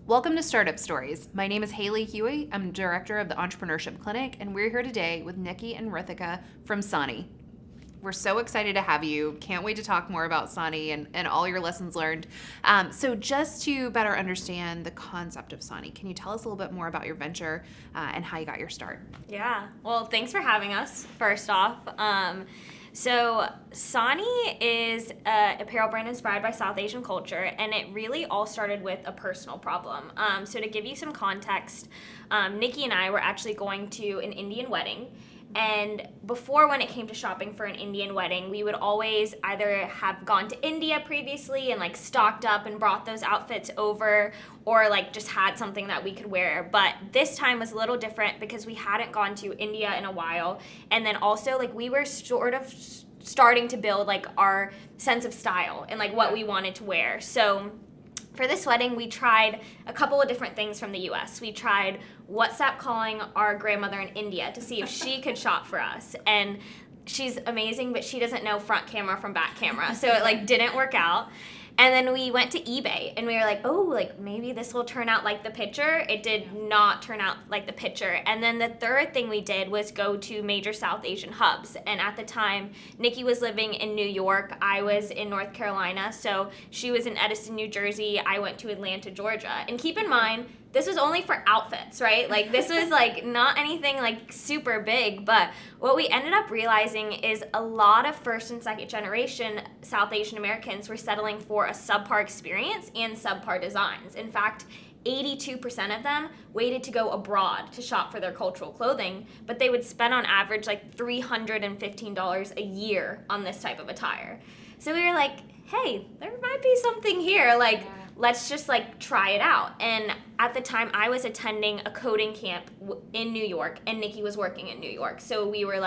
Welcome to Startup Stories. My name is Haley Huey. I'm director of the Entrepreneurship Clinic, and we're here today with Niki and Ritika from Sani. We're so excited to have you. Can't wait to talk more about Sani and all your lessons learned. So just to better understand the concept of Sani, can you tell us a little bit more about your venture and how you got your start? Yeah, well, thanks for having us, first off. So Sani is an apparel brand inspired by South Asian culture, and it really all started with a personal problem. So to give you some context, Niki and I were actually going to an Indian wedding. And before, when it came to shopping for an Indian wedding, we would always either have gone to India previously and stocked up and brought those outfits over, or just had something that we could wear. But this time was a little different because we hadn't gone to India in a while. And then also we were sort of starting to build our sense of style and what we wanted to wear. So for this wedding, we tried a couple of different things from the US. We tried WhatsApp calling our grandmother in India to see if she could shop for us. And she's amazing, but she doesn't know front camera from back camera. So it didn't work out. And then we went to eBay and we were maybe this will turn out like the picture. It did not turn out like the picture. And then the third thing we did was go to major South Asian hubs. And at the time, Niki was living in New York. I was in North Carolina. So she was in Edison, New Jersey. I went to Atlanta, Georgia. And keep in mind, this was only for outfits, right? This was not anything super big, but what we ended up realizing is a lot of first and second generation South Asian Americans were settling for a subpar experience and subpar designs. In fact, 82% of them waited to go abroad to shop for their cultural clothing, but they would spend on average $315 a year on this type of attire. So we were like, hey, there might be something here. Let's just try it out. And at the time, I was attending a coding camp in New York, and Niki was working in New York. So we were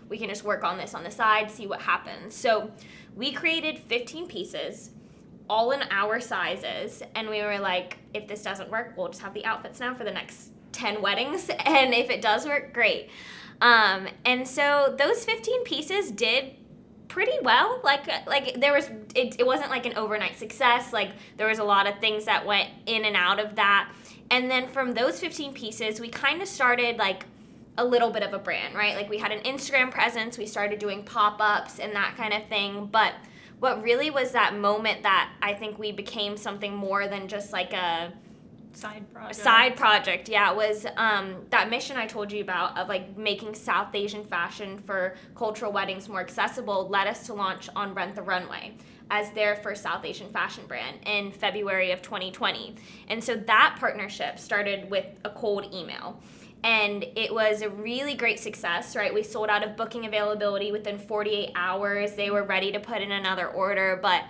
we can just work on this on the side, see what happens. So we created 15 pieces, all in our sizes, and we were if this doesn't work, we'll just have the outfits now for the next 10 weddings, and if it does work, great. And so those 15 pieces did pretty well. There was it wasn't an overnight success. There was a lot of things that went in and out of that. And then from those 15 pieces, we kind of started a little bit of a brand, right? We had an Instagram presence, we started doing pop-ups and that kind of thing. But what really was that moment that I think we became something more than just a side project, yeah, was that mission I told you about of making South Asian fashion for cultural weddings more accessible led us to launch on Rent the Runway as their first South Asian fashion brand in February of 2020. And so that partnership started with a cold email. And it was a really great success, right? We sold out of booking availability within 48 hours. They were ready to put in another order, but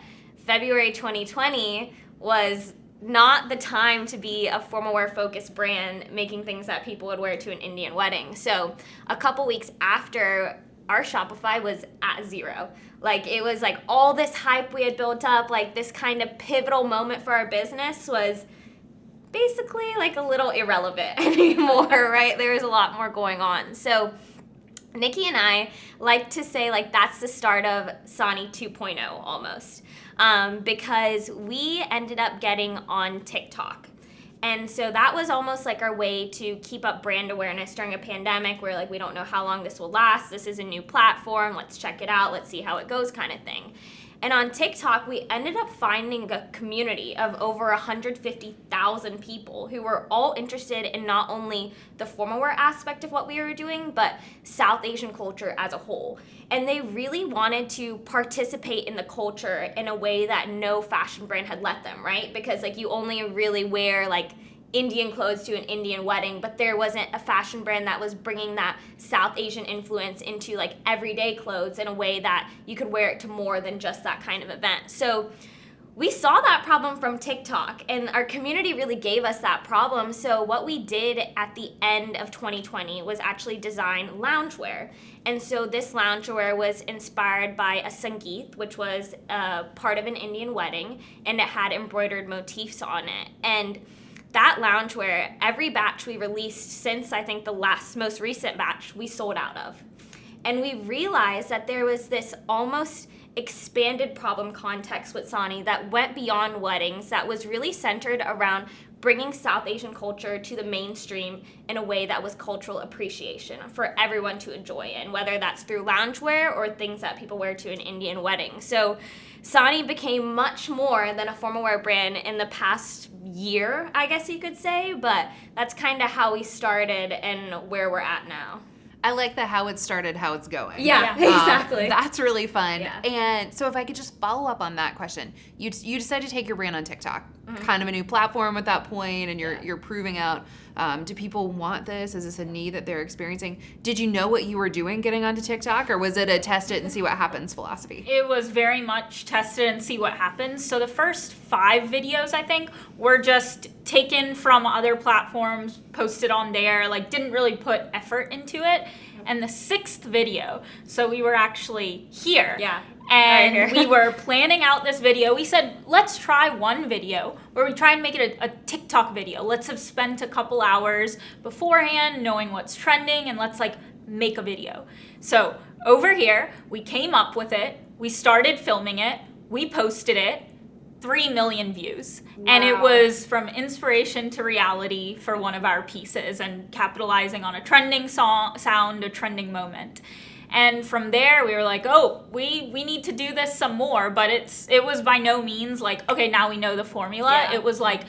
February 2020 was not the time to be a formal wear focused brand making things that people would wear to an Indian wedding. So a couple weeks after, our Shopify was at zero. It was all this hype we had built up, this kind of pivotal moment for our business was basically a little irrelevant anymore, right? There was a lot more going on. So Niki and I like to say that's the start of Sani 2.0 almost. Because we ended up getting on TikTok. And so that was almost our way to keep up brand awareness during a pandemic where we don't know how long this will last. This is a new platform. Let's check it out. Let's see how it goes kind of thing. And on TikTok, we ended up finding a community of over 150,000 people who were all interested in not only the formal wear aspect of what we were doing, but South Asian culture as a whole. And they really wanted to participate in the culture in a way that no fashion brand had let them, right? Because you only really wear Indian clothes to an Indian wedding, but there wasn't a fashion brand that was bringing that South Asian influence into everyday clothes in a way that you could wear it to more than just that kind of event. So we saw that problem from TikTok, and our community really gave us that problem. So what we did at the end of 2020 was actually design loungewear. And so this loungewear was inspired by a sangeet, which was part of an Indian wedding, and it had embroidered motifs on it. And that loungewear, every batch we released since I think the most recent batch, we sold out of. And we realized that there was this almost expanded problem context with Sani that went beyond weddings, that was really centered around bringing South Asian culture to the mainstream in a way that was cultural appreciation for everyone to enjoy in, whether that's through loungewear or things that people wear to an Indian wedding. So Sani became much more than a formal wear brand in the past year, I guess you could say, but that's kind of how we started and where we're at now. I like the how it started, how it's going. Yeah, exactly. That's really fun. Yeah. And so if I could just follow up on that question, you decided to take your brand on TikTok, kind of a new platform at that point, and you're proving out, do people want this? Is this a need that they're experiencing? Did you know what you were doing getting onto TikTok, or was it a test it and see what happens philosophy? It was very much test it and see what happens. So the first 5 videos, I think, were just taken from other platforms, posted on there, like didn't really put effort into it. And the 6th video, so we were actually here. Yeah. And Right we were planning out this video. We said, let's try one video where we try and make it a TikTok video. Let's have spent a couple hours beforehand knowing what's trending, and let's like make a video. So over here, we came up with it. We started filming it. We posted it. 3 million views. Wow. And it was from inspiration to reality for one of our pieces, and capitalizing on a trending sound, a trending moment. And from there we were like, oh, we need to do this some more, but it was by no means like, okay, now we know the formula. Yeah. It was like,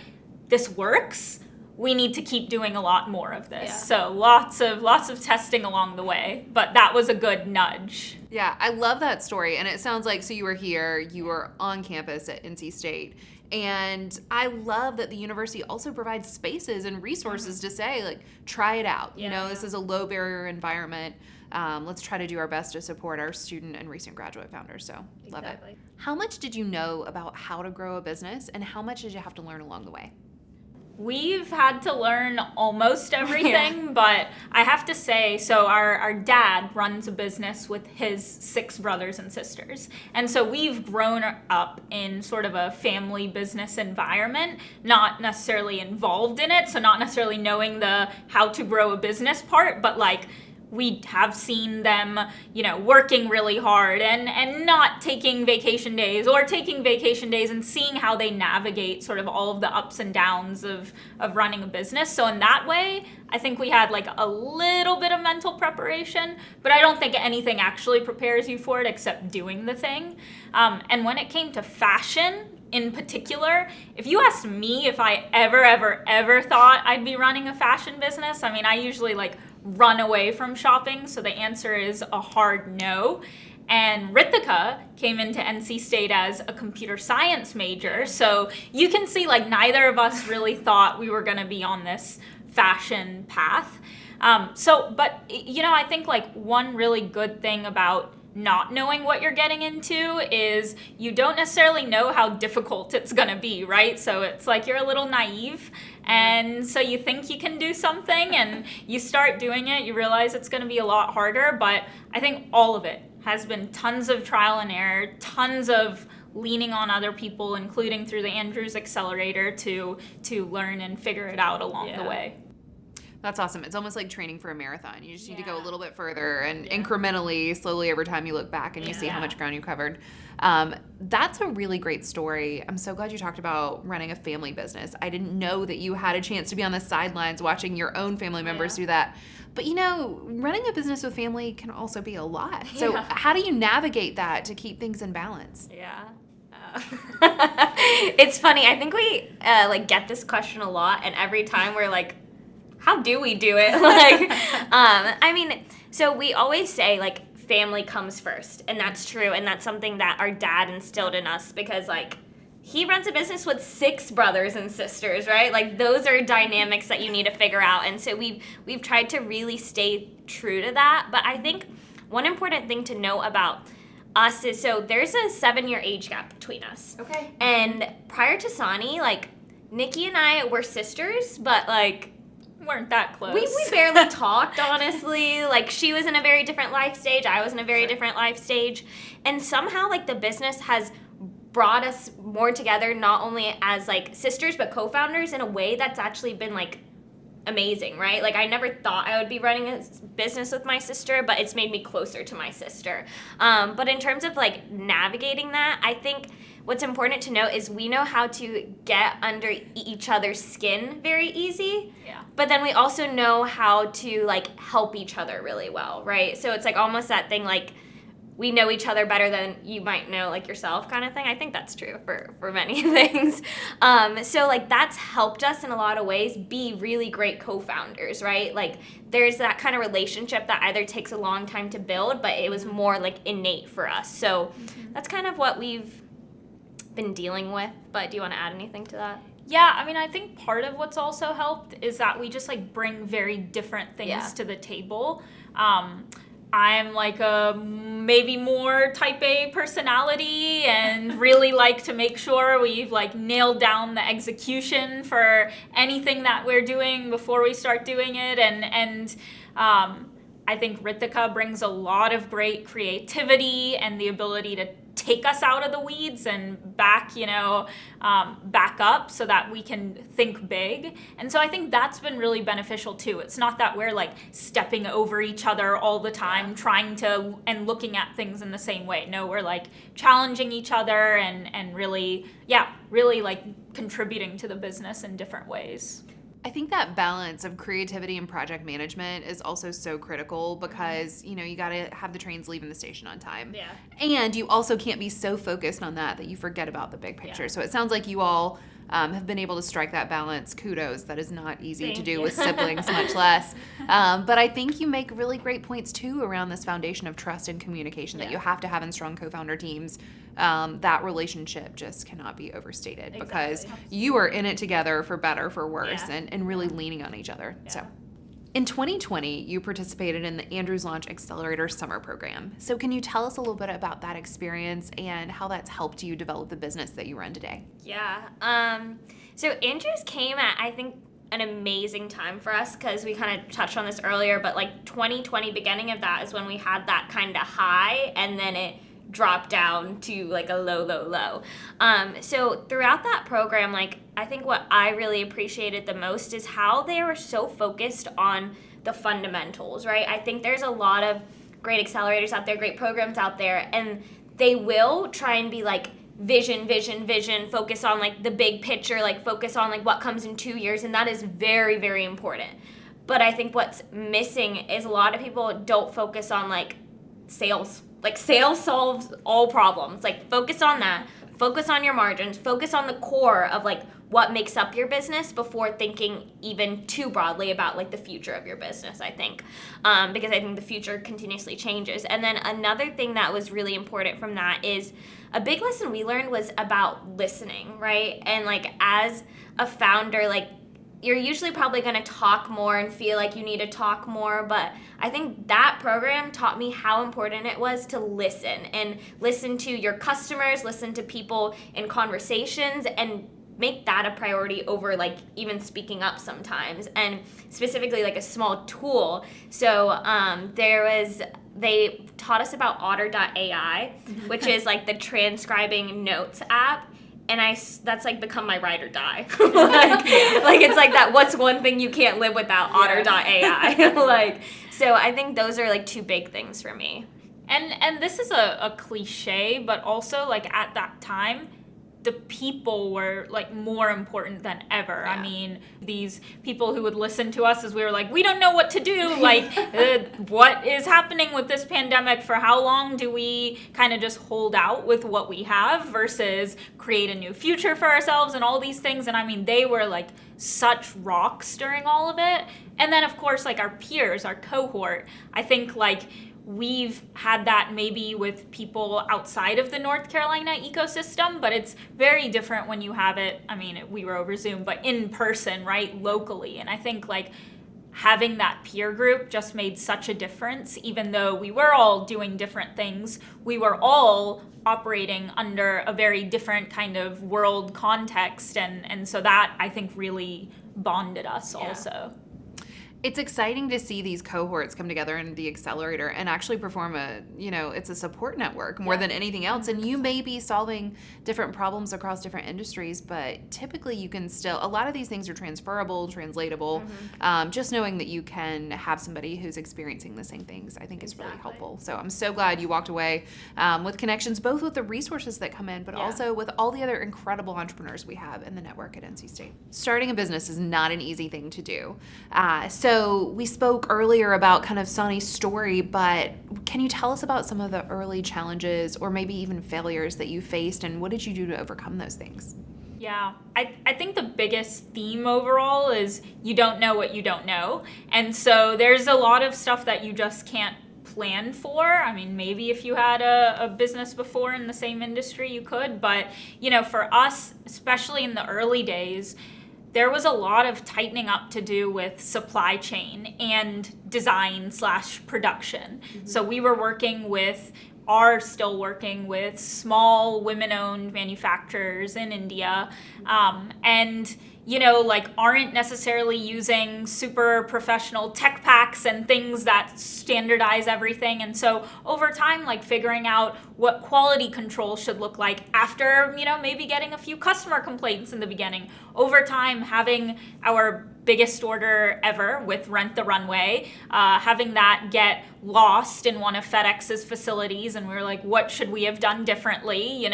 this works. We need to keep doing a lot more of this. Yeah. So lots of testing along the way, but that was a good nudge. Yeah, I love that story. And it sounds like, so you were here, you were on campus at NC State. And I love that the university also provides spaces and resources to say, like, try it out. You know, this is a low barrier environment. Let's try to do our best to support our student and recent graduate founders. So love it. How much did you know about how to grow a business, and how much did you have to learn along the way? We've had to learn almost everything, but I have to say, so our dad runs a business with his 6 brothers and sisters. And so we've grown up in sort of a family business environment, not necessarily involved in it, so not necessarily knowing the how to grow a business part, but like we have seen them, you know, working really hard and not taking vacation days, or taking vacation days and seeing how they navigate sort of all of the ups and downs of running a business. So in that way, I think we had like a little bit of mental preparation, but I don't think anything actually prepares you for it except doing the thing. And when it came to fashion, in particular, if you asked me if I ever thought I'd be running a fashion business, I mean, I usually like run away from shopping, so the answer is a hard no. And Ritika came into NC State as a computer science major, so you can see like neither of us really thought we were going to be on this fashion path. But you know, I think like one really good thing about not knowing what you're getting into is you don't necessarily know how difficult it's gonna be, right? So it's like you're a little naive, and so you think you can do something and you start doing it, you realize it's gonna be a lot harder, but I think all of it has been tons of trial and error, tons of leaning on other people, including through the Andrews Accelerator to learn and figure it out along the way. That's awesome. It's almost like training for a marathon. You just need to go a little bit further, and incrementally, slowly every time you look back and you see how much ground you covered. That's a really great story. I'm so glad you talked about running a family business. I didn't know that you had a chance to be on the sidelines watching your own family members do that. But you know, running a business with family can also be a lot. So how do you navigate that to keep things in balance? Yeah. It's funny. I think we like get this question a lot, and every time we're like, how do we do it? Like, I mean, so we always say like family comes first, and that's true, and that's something that our dad instilled in us, because like he runs a business with 6 brothers and sisters, right? Like those are dynamics that you need to figure out, and so we've tried to really stay true to that. But I think one important thing to know about us is, so there's a 7-year age gap between us. Okay. And prior to Sani, like Niki and I were sisters, but like Weren't that close. we barely talked, honestly. Like she was in a very different life stage, I was in a very different life stage, and somehow like the business has brought us more together, not only as like sisters but co-founders, in a way that's actually been like amazing, right? Like I never thought I would be running a business with my sister, but it's made me closer to my sister. But in terms of like navigating that, I think what's important to note is we know how to get under each other's skin very easy. Yeah. But then we also know how to like help each other really well, right? So it's like almost that thing like we know each other better than you might know like yourself kind of thing. I think that's true for many things. So like that's helped us in a lot of ways be really great co-founders, right? Like there's that kind of relationship that either takes a long time to build, but it was more like innate for us. So that's kind of what we've been dealing with. But do you want to add anything to that? Yeah, I mean, I think part of what's also helped is that we just like bring very different things to the table. I'm like a maybe more type A personality and really like to make sure we've like nailed down the execution for anything that we're doing before we start doing it. And I think Ritika brings a lot of great creativity and the ability to take us out of the weeds and back up so that we can think big. And so I think that's been really beneficial too. It's not that we're like stepping over each other all the time, trying to and looking at things in the same way. No, we're like challenging each other and really like contributing to the business in different ways. I think that balance of creativity and project management is also so critical because, you got to have the trains leaving the station on time. Yeah. And you also can't be so focused on that you forget about the big picture. Yeah. So it sounds like you all have been able to strike that balance. Kudos. That is not easy to do with siblings, much less. But I think you make really great points, too, around this foundation of trust and communication that you have to have in strong co-founder teams. That relationship just cannot be overstated because you are in it together for better, for worse, and really leaning on each other. Yeah. So, in 2020, you participated in the Andrews Launch Accelerator Summer Program. So can you tell us a little bit about that experience and how that's helped you develop the business that you run today? Yeah. So Andrews came at, I think, an amazing time for us because we kind of touched on this earlier, but like 2020, beginning of that is when we had that kind of high and then it dropped down to like a low. So throughout that program, like I think what I really appreciated the most is how they were so focused on the fundamentals, right? I think there's a lot of great accelerators out there, great programs out there, and they will try and be like vision, focus on like the big picture, like focus on like what comes in 2 years, and that is very, very important. But I think what's missing is a lot of people don't focus on like sales. Like sales solves all problems. Like focus on that. Focus on your margins. Focus on the core of like what makes up your business before thinking even too broadly about like the future of your business, I think. Because I think the future continuously changes. And then another thing that was really important from that is a big lesson we learned was about listening, right? And like as a founder, like you're usually probably going to talk more and feel like you need to talk more, but I think that program taught me how important it was to listen and listen to your customers, listen to people in conversations, and make that a priority over like even speaking up sometimes. And specifically like a small tool. So they taught us about otter.ai, which is like the transcribing notes app. And that's like become my ride or die. like it's like that. What's one thing you can't live without? Otter.ai. Like, so I think those are like two big things for me. And this is a cliche, but also like at that time, the people were like more important than ever. Yeah. I mean, these people who would listen to us as we were like, we don't know what to do. Like, what is happening with this pandemic? For how long do we kind of just hold out with what we have versus create a new future for ourselves and all these things? And I mean, they were like such rocks during all of it. And then of course, like our peers, our cohort, I think like we've had that maybe with people outside of the North Carolina ecosystem, but it's very different when you have it, I mean, we were over Zoom, but in person, right, locally. And I think like having that peer group just made such a difference. Even though we were all doing different things, we were all operating under a very different kind of world context. And so that, I think, really bonded us also. It's exciting to see these cohorts come together in the Accelerator and actually perform it's a support network more than anything else. And you may be solving different problems across different industries, but typically you can still, a lot of these things are transferable, translatable. Just knowing that you can have somebody who's experiencing the same things, I think is really helpful. So I'm so glad you walked away with connections, both with the resources that come in, but also with all the other incredible entrepreneurs we have in the network at NC State. Starting a business is not an easy thing to do. So we spoke earlier about kind of Sani's story, but can you tell us about some of the early challenges or maybe even failures that you faced, and what did you do to overcome those things? Yeah, I think the biggest theme overall is you don't know what you don't know. And so there's a lot of stuff that you just can't plan for. I mean, maybe if you had a business before in the same industry, you could. But, for us, especially in the early days, there was a lot of tightening up to do with supply chain and design/production. So we were are still working with small women-owned manufacturers in India, and aren't necessarily using super professional tech packs and things that standardize everything. And so over time, figuring out what quality control should look like after, maybe getting a few customer complaints in the beginning. Over time, having our biggest order ever with Rent the Runway, having that get lost in one of FedEx's facilities, and we were like, what should we have done differently?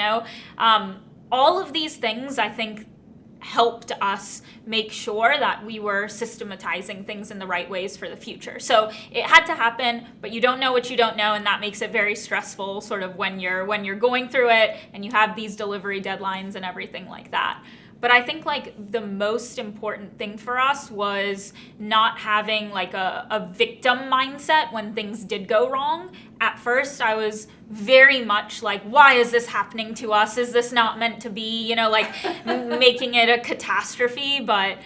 All of these things, I think, helped us make sure that we were systematizing things in the right ways for the future. So it had to happen, but you don't know what you don't know, and that makes it very stressful sort of when you're going through it and you have these delivery deadlines and everything like that. But I think the most important thing for us was not having a victim mindset when things did go wrong. At first, I was very much why is this happening to us? Is this not meant to be? Making it a catastrophe. But,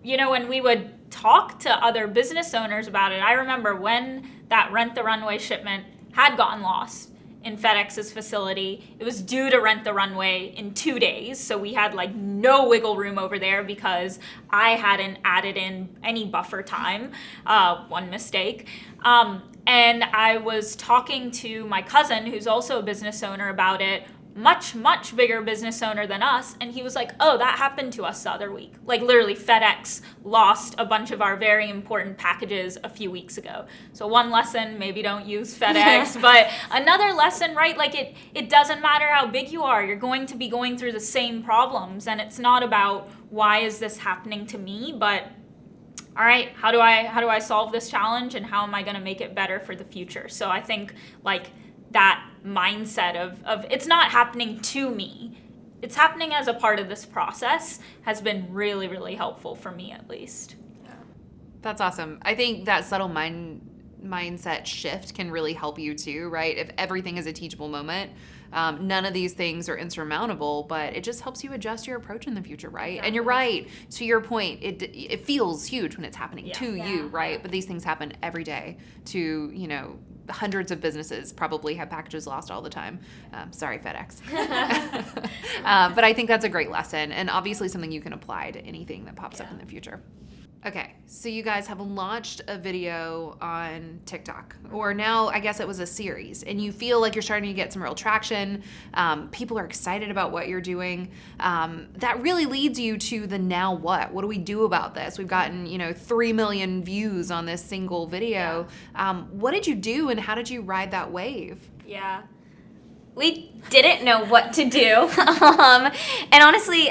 when we would talk to other business owners about it, I remember when that Rent the Runway shipment had gotten lost in FedEx's facility. It was due to Rent the Runway in 2 days, so we had no wiggle room over there because I hadn't added in any buffer time. One mistake. And I was talking to my cousin, who's also a business owner, about it. Much, much bigger business owner than us, and he was like, oh, that happened to us the other week. Literally, FedEx lost a bunch of our very important packages a few weeks ago. So one lesson, maybe don't use FedEx, but another lesson, right, it doesn't matter how big you are, you're going to be going through the same problems, and it's not about why is this happening to me, but all right, how do I solve this challenge, and how am I going to make it better for the future? So I think that mindset of it's not happening to me, it's happening as a part of this process has been really, really helpful for me, at least. Yeah. That's awesome. I think that subtle mindset shift can really help you too, right? If everything is a teachable moment, none of these things are insurmountable, but it just helps you adjust your approach in the future, right? Exactly. And you're right, to your point, it feels huge when it's happening to you, right? But these things happen every day to, hundreds of businesses probably have packages lost all the time. Sorry, FedEx. But I think that's a great lesson, and obviously something you can apply to anything that pops up in the future. Okay, so you guys have launched a video on TikTok, or now I guess it was a series, and you feel like you're starting to get some real traction. People are excited about what you're doing. That really leads you to the now what? What do we do about this? We've gotten 3 million views on this single video. What did you do, and how did you ride that wave? Yeah. We didn't know what to do. And honestly,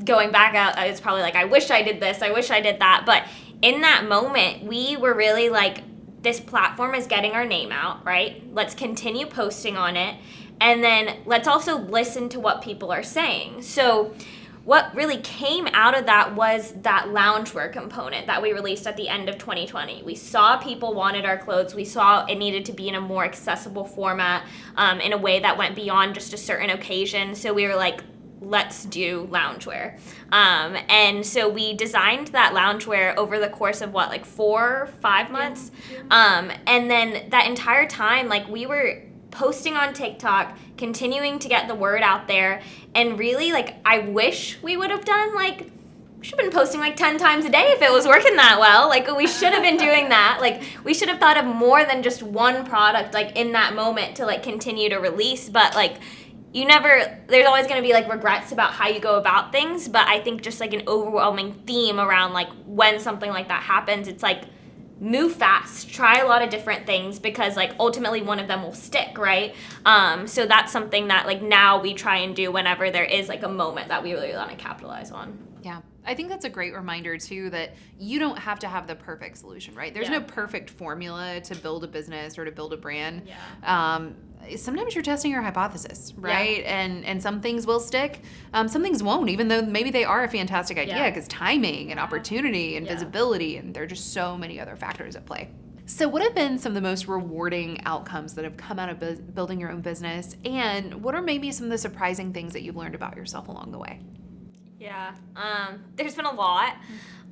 going back out, it's probably I wish I did this, I wish I did that. But in that moment, we were really this platform is getting our name out, right? Let's continue posting on it. And then let's also listen to what people are saying. So what really came out of that was that loungewear component that we released at the end of 2020. We saw people wanted our clothes. We saw it needed to be in a more accessible format, in a way that went beyond just a certain occasion. So we were let's do loungewear. And so we designed that loungewear over the course of 4 or 5 months. And then that entire time, we were posting on TikTok, continuing to get the word out there. And really, I wish we would have done we should have been posting like 10 times a day if it was working that well. Like, we should have been doing that. Like, we should have thought of more than just one product, like, in that moment to, like, continue to release. But, like, there's always going to be, like, regrets about how you go about things. But I think just, like, an overwhelming theme around, like, when something like that happens, it's, like, move fast, try a lot of different things, because, like, ultimately one of them will stick, right? So that's something that, like, now we try and do whenever there is, like, a moment that we really want to capitalize on. Yeah. I think that's a great reminder, too, that you don't have to have the perfect solution, right? There's no perfect formula to build a business or to build a brand. Yeah. Sometimes you're testing your hypothesis, right? Yeah. And some things will stick. Some things won't, even though maybe they are a fantastic idea, because timing and opportunity and visibility, and there are just so many other factors at play. So what have been some of the most rewarding outcomes that have come out of building your own business? And what are maybe some of the surprising things that you've learned about yourself along the way? Yeah, there's been a lot.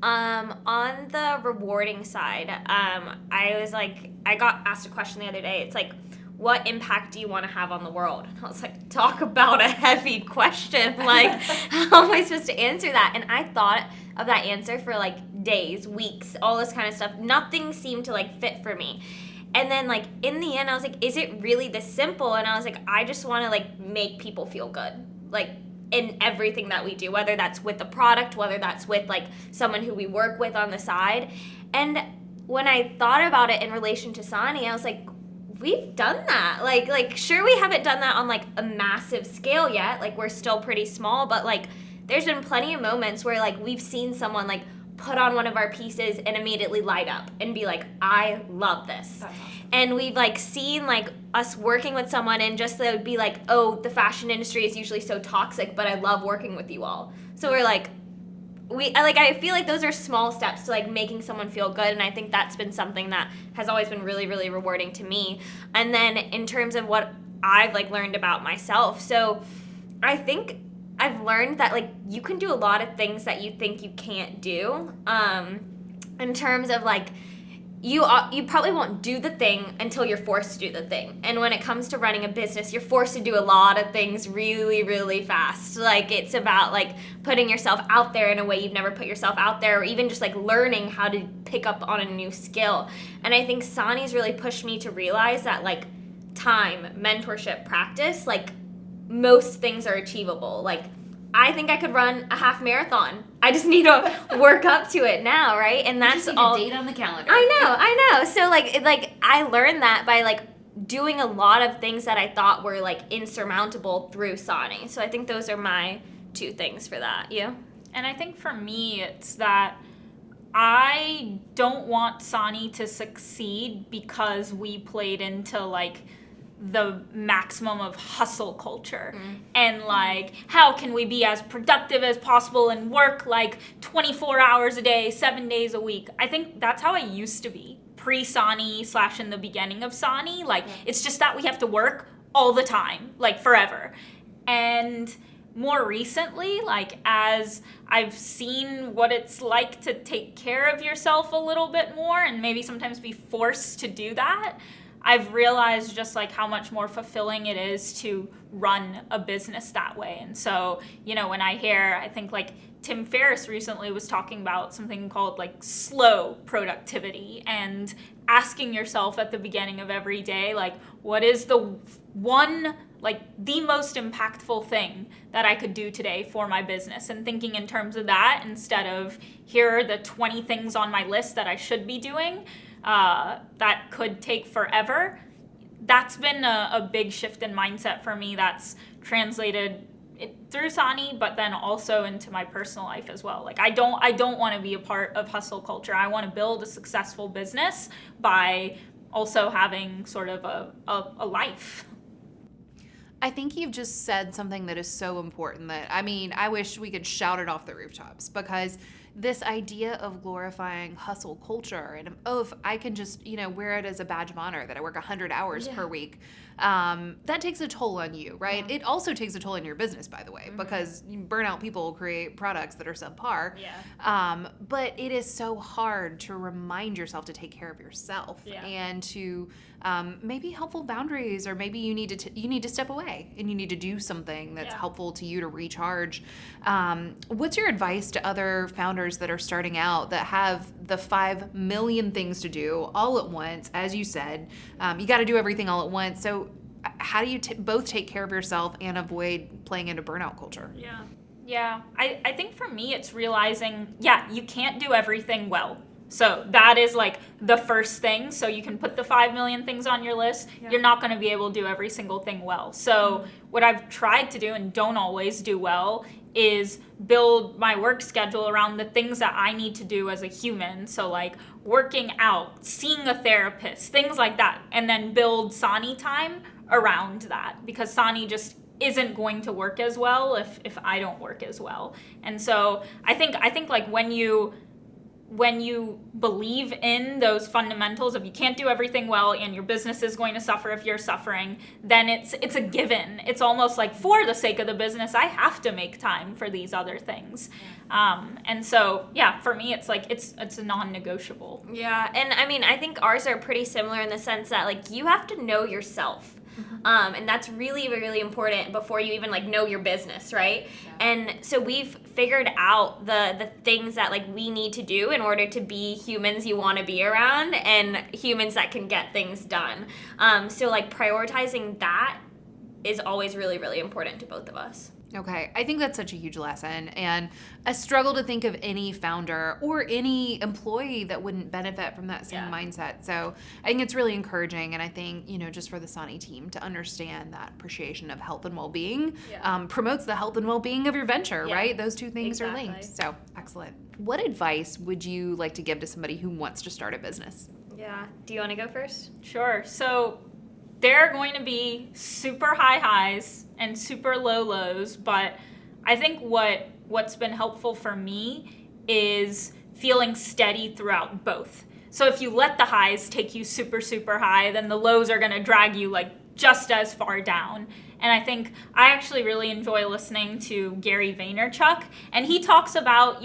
On the rewarding side, I got asked a question the other day. It's like, what impact do you want to have on the world? And I was like, talk about a heavy question. Like, how am I supposed to answer that? And I thought of that answer for like days, weeks, all this kind of stuff. Nothing seemed to like fit for me. And then like in the end, I was like, is it really this simple? And I was like, I just want to like make people feel good. Like, in everything that we do, whether that's with the product, whether that's with like someone who we work with on the side. And when I thought about it in relation to Sani, I was like, we've done that. Like sure, we haven't done that on like a massive scale yet. Like, we're still pretty small, but like there's been plenty of moments where like we've seen someone like put on one of our pieces and immediately light up and be like, I love this. That's awesome. And we've like seen like us working with someone and just they would be like, oh, the fashion industry is usually so toxic, but I love working with you all. So we're like, I feel like those are small steps to like making someone feel good, and I think that's been something that has always been really, really rewarding to me. And then in terms of what I've like learned about myself, so I think I've learned that like you can do a lot of things that you think you can't do. In terms of like you probably won't do the thing until you're forced to do the thing. And when it comes to running a business, you're forced to do a lot of things really, really fast. Like, it's about like putting yourself out there in a way you've never put yourself out there, or even just like learning how to pick up on a new skill. And I think Sani's really pushed me to realize that like time, mentorship, practice, like most things are achievable. Like, I think I could run a half marathon. I just need to work up to it now, right? And that's all. A date on the calendar. I know. So like I learned that by like doing a lot of things that I thought were like insurmountable through Sani. So I think those are my two things for that. You? And I think for me, it's that I don't want Sani to succeed because we played into like the maximum of hustle culture and like how can we be as productive as possible and work like 24 hours a day, 7 days a week. I think that's how I used to be pre-Sani / in the beginning of Sani. Like, it's just that we have to work all the time, like forever. And more recently, like as I've seen what it's like to take care of yourself a little bit more and maybe sometimes be forced to do that, I've realized just like how much more fulfilling it is to run a business that way. And so, you know, when I hear, I think like Tim Ferriss recently was talking about something called like slow productivity, and asking yourself at the beginning of every day, like, what is the one, like the most impactful thing that I could do today for my business, and thinking in terms of that instead of here are the 20 things on my list that I should be doing. That could take forever. That's been a big shift in mindset for me that's translated through Sani, but then also into my personal life as well. Like, I don't want to be a part of hustle culture. I want to build a successful business by also having sort of a life. I think you've just said something that is so important that, I mean, I wish we could shout it off the rooftops, because this idea of glorifying hustle culture and, oh, if I can just, wear it as a badge of honor that I work 100 hours per week, that takes a toll on you, right? It also takes a toll on your business, by the way, because burnout people create products that are subpar. But it is so hard to remind yourself to take care of yourself and to maybe helpful boundaries, or maybe you need to step away and you need to do something that's helpful to you to recharge. What's your advice to other founders that are starting out that have the 5 million things to do all at once? As you said, you got to do everything all at once. So how do you both take care of yourself and avoid playing into burnout culture? Yeah. I think for me, it's realizing, you can't do everything well. So that is like the first thing. So you can put the 5 million things on your list. You're not going to be able to do every single thing well. So what I've tried to do and don't always do well is build my work schedule around the things that I need to do as a human. So like working out, seeing a therapist, things like that. And then build Sani time around that, because Sani just isn't going to work as well if I don't work as well. And so I think like when you believe in those fundamentals of you can't do everything well and your business is going to suffer if you're suffering, then it's a given. It's almost like, for the sake of the business, I have to make time for these other things. And so, for me, it's like, it's a non-negotiable. Yeah, and I mean, I think ours are pretty similar in the sense that, like, you have to know yourself. And that's really, really important before you even like know your business, right? And so we've figured out the things that like we need to do in order to be humans you want to be around and humans that can get things done. So like prioritizing that is always really, really important to both of us. Okay, I think that's such a huge lesson, and a struggle to think of any founder or any employee that wouldn't benefit from that same mindset. So I think it's really encouraging, and I think, just for the Sani team to understand that appreciation of health and well-being promotes the health and well-being of your venture, right? Those two things are linked. So excellent. What advice would you like to give to somebody who wants to start a business? Yeah. Do you want to go first? Sure. So there are going to be super high highs and super low lows, but I think what's been helpful for me is feeling steady throughout both. So if you let the highs take you super, super high, then the lows are going to drag you like just as far down. And I think I actually really enjoy listening to Gary Vaynerchuk, and he talks about,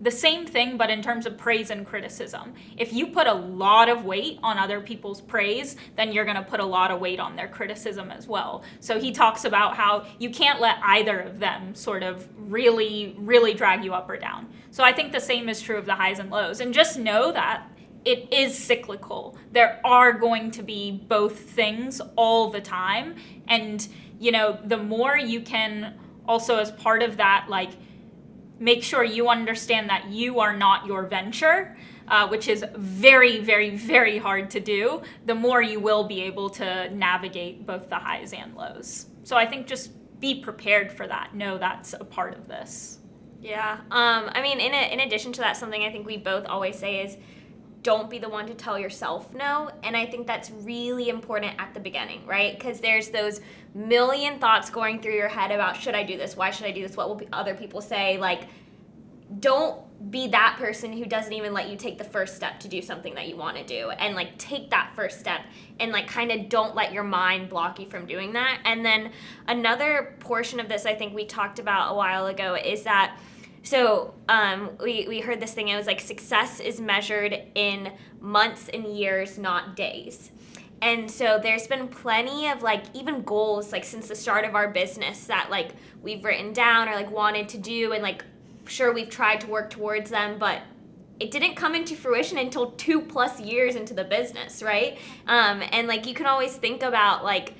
the same thing, but in terms of praise and criticism. If you put a lot of weight on other people's praise, then you're going to put a lot of weight on their criticism as well. So he talks about how you can't let either of them sort of really, really drag you up or down. So I think the same is true of the highs and lows. And just know that it is cyclical. There are going to be both things all the time. And, the more you can also, as part of that, like, make sure you understand that you are not your venture, which is very, very, very hard to do, the more you will be able to navigate both the highs and lows. So I think just be prepared for that. Know that's a part of this. Yeah. I mean, in addition to that, something I think we both always say is don't be the one to tell yourself no. And I think that's really important at the beginning, right? Because there's those million thoughts going through your head about, should I do this? Why should I do this? What will other people say? Like, don't be that person who doesn't even let you take the first step to do something that you want to do. And like, take that first step and like kind of don't let your mind block you from doing that. And then another portion of this I think we talked about a while ago is that, so we heard this thing, it was like success is measured in months and years, not days. And so there's been plenty of like even goals like since the start of our business that like we've written down or like wanted to do, and like sure we've tried to work towards them, but it didn't come into fruition until 2+ years into the business, right? And like you can always think about like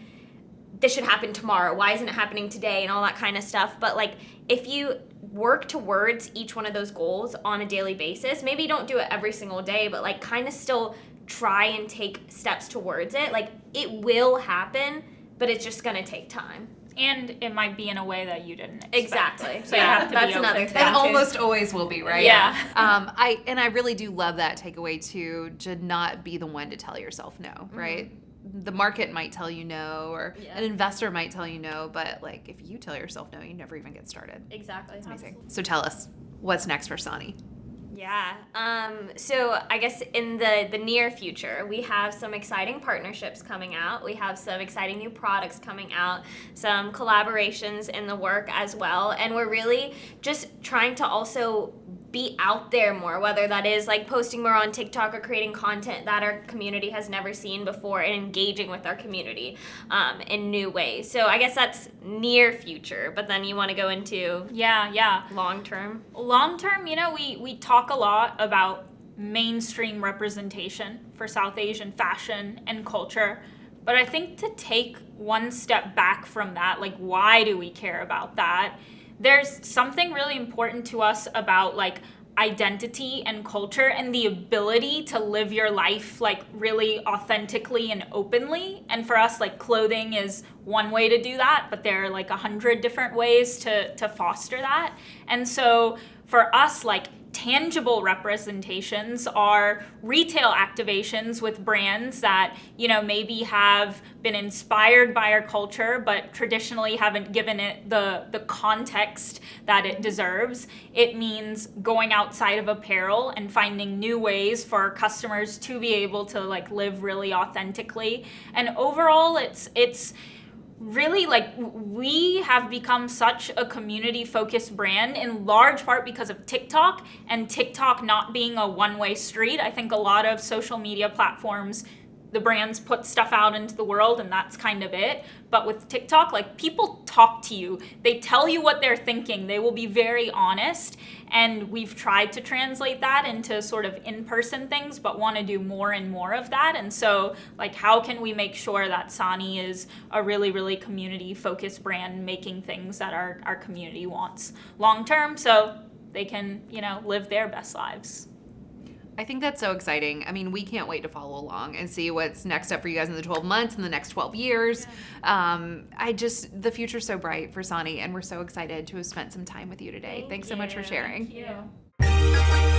this should happen tomorrow, why isn't it happening today, and all that kind of stuff. But like if you work towards each one of those goals on a daily basis, maybe don't do it every single day, but like kind of still try and take steps towards it, like it will happen, but it's just gonna take time. And it might be in a way that you didn't expect. Exactly. So you have to that's be another open thing. to And almost always will be, right? Yeah. I really do love that takeaway too, to not be the one to tell yourself no, right? the market might tell you no, or Yeah. an investor might tell you no, but like if you tell yourself no, you never even get started. Exactly. It's amazing. So tell us, what's next for Sani? Yeah. So I guess in the near future, we have some exciting partnerships coming out. We have some exciting new products coming out, some collaborations in the work as well. And we're really just trying to also be out there more, whether that is like posting more on TikTok or creating content that our community has never seen before and engaging with our community in new ways. So I guess that's near future, but then you want to go into Yeah. long term. Long term, we talk a lot about mainstream representation for South Asian fashion and culture. But I think to take one step back from that, like, why do we care about that? There's something really important to us about like identity and culture and the ability to live your life like really authentically and openly. And for us, like, clothing is one way to do that, but there are like 100 different ways to foster that. And so for us, like, tangible representations are retail activations with brands that, maybe have been inspired by our culture, but traditionally haven't given it the context that it deserves. It means going outside of apparel and finding new ways for customers to be able to like live really authentically. And overall, it's really, like, we have become such a community-focused brand in large part because of TikTok, and TikTok not being a one-way street. I think a lot of social media platforms, the brands put stuff out into the world and that's kind of it. But with TikTok, like, people talk to you. They tell you what they're thinking. They will be very honest. And we've tried to translate that into sort of in-person things, but want to do more and more of that. And so, like, how can we make sure that Sani is a really, really community-focused brand making things that our community wants long-term so they can, live their best lives? I think that's so exciting. I mean, we can't wait to follow along and see what's next up for you guys in the 12 months and the next 12 years. The future's so bright for Sani, and we're so excited to have spent some time with you today. Thanks so much for sharing. Thank you.